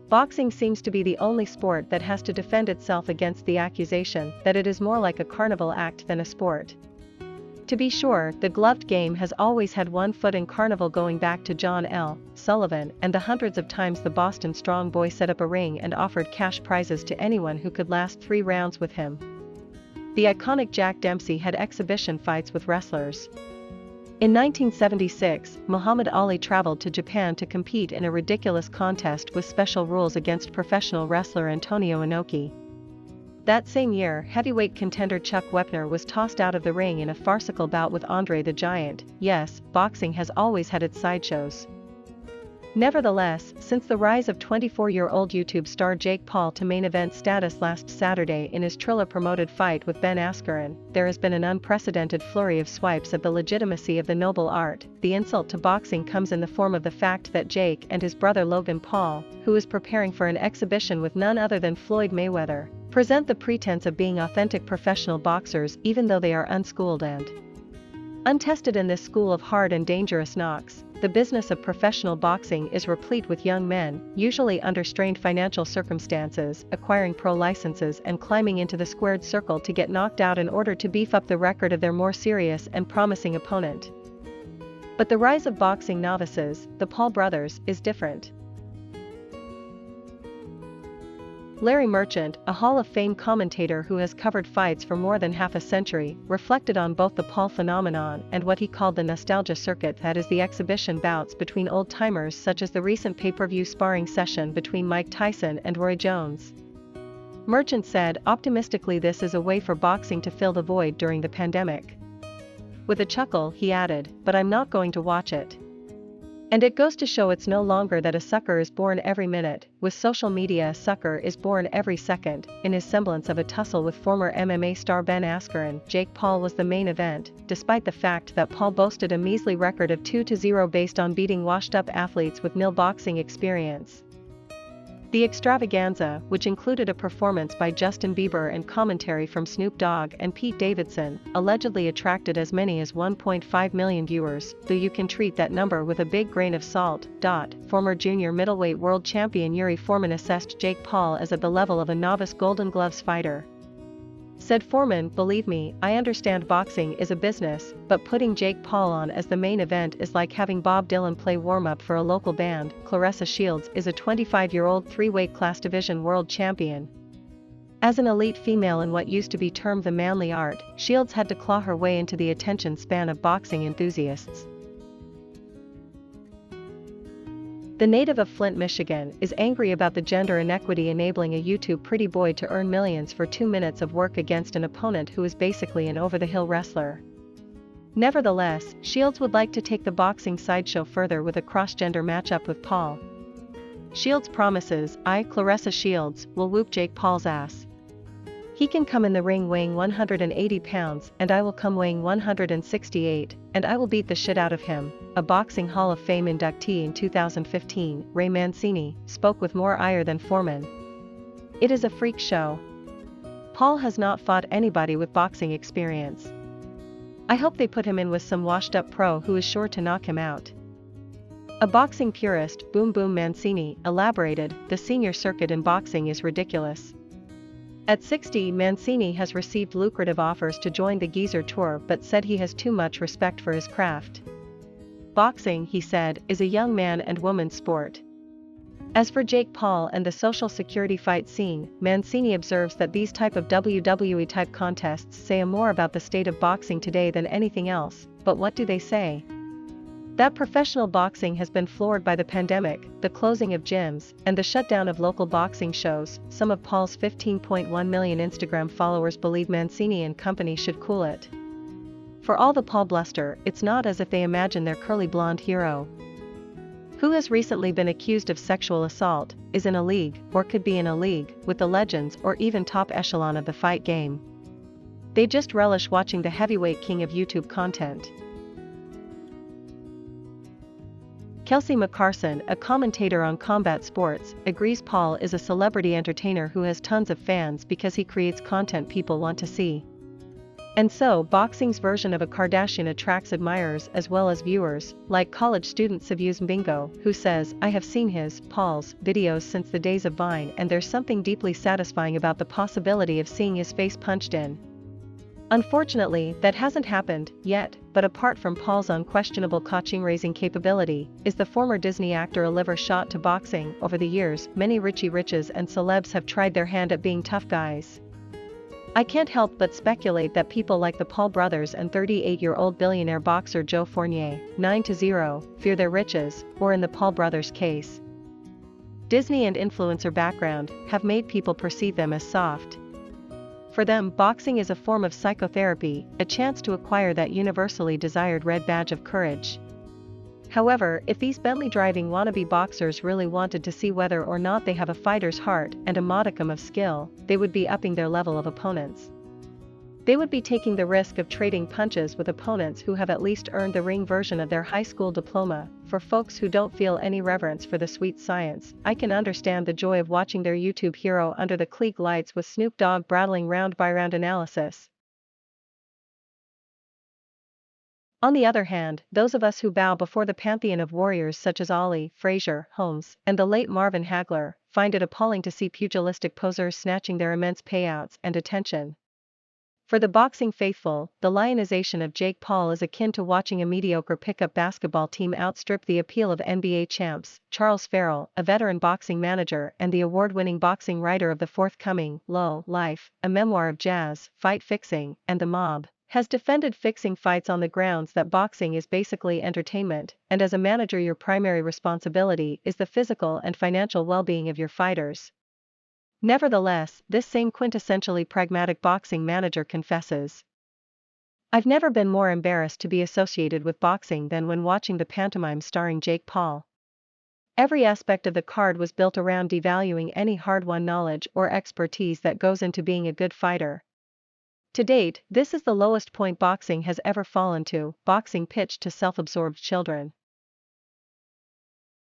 Boxing seems to be the only sport that has to defend itself against the accusation that it is more like a carnival act than a sport. To be sure, the gloved game has always had one foot in carnival going back to John L. Sullivan and the hundreds of times the Boston Strong Boy set up a ring and offered cash prizes to anyone who could last 3 rounds with him. The iconic Jack Dempsey had exhibition fights with wrestlers. In 1976, Muhammad Ali traveled to Japan to compete in a ridiculous contest with special rules against professional wrestler Antonio Inoki. That same year, heavyweight contender Chuck Wepner was tossed out of the ring in a farcical bout with Andre the Giant. Yes, boxing has always had its sideshows. Nevertheless, since the rise of 24-year-old YouTube star Jake Paul to main event status last Saturday in his Triller-promoted fight with Ben Askren, there has been an unprecedented flurry of swipes at the legitimacy of the noble art. The insult to boxing comes in the form of the fact that Jake and his brother Logan Paul, who is preparing for an exhibition with none other than Floyd Mayweather, present the pretense of being authentic professional boxers even though they are unschooled and untested in this school of hard and dangerous knocks. The business of professional boxing is replete with young men, usually under strained financial circumstances, acquiring pro licenses and climbing into the squared circle to get knocked out in order to beef up the record of their more serious and promising opponent. But the rise of boxing novices, the Paul brothers, is different. Larry Merchant, a Hall of Fame commentator who has covered fights for more than half a century, reflected on both the Paul phenomenon and what he called the nostalgia circuit, that is the exhibition bouts between old-timers such as the recent pay-per-view sparring session between Mike Tyson and Roy Jones. Merchant said optimistically this is a way for boxing to fill the void during the pandemic. With a chuckle, he added, "But I'm not going to watch it. And it goes to show it's no longer that a sucker is born every minute, with social media a sucker is born every second." In his semblance of a tussle with former MMA star Ben Askren, Jake Paul was the main event, despite the fact that Paul boasted a measly record of 2-0 based on beating washed-up athletes with nil boxing experience. The extravaganza, which included a performance by Justin Bieber and commentary from Snoop Dogg and Pete Davidson, allegedly attracted as many as 1.5 million viewers, though you can treat that number with a big grain of salt. Former junior middleweight world champion Yuri Foreman assessed Jake Paul as at the level of a novice Golden Gloves fighter. Said Foreman, "Believe me, I understand boxing is a business, but putting Jake Paul on as the main event is like having Bob Dylan play warm-up for a local band." Claressa Shields is a 25-year-old 3-weight class division world champion. As an elite female in what used to be termed the manly art, Shields had to claw her way into the attention span of boxing enthusiasts. The native of Flint, Michigan, is angry about the gender inequity enabling a YouTube pretty boy to earn millions for 2 minutes of work against an opponent who is basically an over-the-hill wrestler. Nevertheless, Shields would like to take the boxing sideshow further with a cross-gender matchup with Paul. Shields promises, "I, Claressa Shields, will whoop Jake Paul's ass. He can come in the ring weighing 180 pounds and I will come weighing 168, and I will beat the shit out of him." A Boxing Hall of Fame inductee in 2015, Ray Mancini, spoke with more ire than Foreman. "It is a freak show. Paul has not fought anybody with boxing experience. I hope they put him in with some washed-up pro who is sure to knock him out." A boxing purist, Boom Boom Mancini, elaborated, "The senior circuit in boxing is ridiculous." At 60, Mancini has received lucrative offers to join the Geezer Tour but said he has too much respect for his craft. Boxing, he said, is a young man and woman's sport. As for Jake Paul and the social security fight scene, Mancini observes that these type of WWE-type contests say more about the state of boxing today than anything else, but what do they say? That professional boxing has been floored by the pandemic, the closing of gyms, and the shutdown of local boxing shows. Some of Paul's 15.1 million Instagram followers believe Mancini and company should cool it. For all the Paul bluster, it's not as if they imagine their curly blonde hero, who has recently been accused of sexual assault, is in a league, or could be in a league, with the legends or even top echelon of the fight game. They just relish watching the heavyweight king of YouTube content. Kelsey McCarson, a commentator on combat sports, agrees Paul is a celebrity entertainer who has tons of fans because he creates content people want to see. And so, boxing's version of a Kardashian attracts admirers as well as viewers, like college student Savyus Mbingo, who says, "I have seen his, Paul's, videos since the days of Vine, and there's something deeply satisfying about the possibility of seeing his face punched in." Unfortunately, that hasn't happened yet, but apart from Paul's unquestionable coaching-raising capability, is the former Disney actor a liver shot to boxing? Over the years, many Richie Riches and celebs have tried their hand at being tough guys. I can't help but speculate that people like the Paul brothers and 38-year-old billionaire boxer Joe Fournier, 9-0, fear their riches, or in the Paul brothers' case, Disney and influencer background, have made people perceive them as soft. For them, boxing is a form of psychotherapy, a chance to acquire that universally desired red badge of courage. However, if these Bentley-driving wannabe boxers really wanted to see whether or not they have a fighter's heart and a modicum of skill, they would be upping their level of opponents. They would be taking the risk of trading punches with opponents who have at least earned the ring version of their high school diploma. For folks who don't feel any reverence for the sweet science, I can understand the joy of watching their YouTube hero under the Klieg lights with Snoop Dogg brattling round-by-round analysis. On the other hand, those of us who bow before the pantheon of warriors such as Ali, Frazier, Holmes, and the late Marvin Hagler, find it appalling to see pugilistic posers snatching their immense payouts and attention. For the boxing faithful, the lionization of Jake Paul is akin to watching a mediocre pickup basketball team outstrip the appeal of NBA champs. Charles Farrell, a veteran boxing manager and the award-winning boxing writer of the forthcoming Low Life, a memoir of jazz, fight fixing, and the mob, has defended fixing fights on the grounds that boxing is basically entertainment, and as a manager your primary responsibility is the physical and financial well-being of your fighters. Nevertheless, this same quintessentially pragmatic boxing manager confesses, "I've never been more embarrassed to be associated with boxing than when watching the pantomime starring Jake Paul. Every aspect of the card was built around devaluing any hard-won knowledge or expertise that goes into being a good fighter. To date, this is the lowest point boxing has ever fallen to, boxing pitched to self-absorbed children.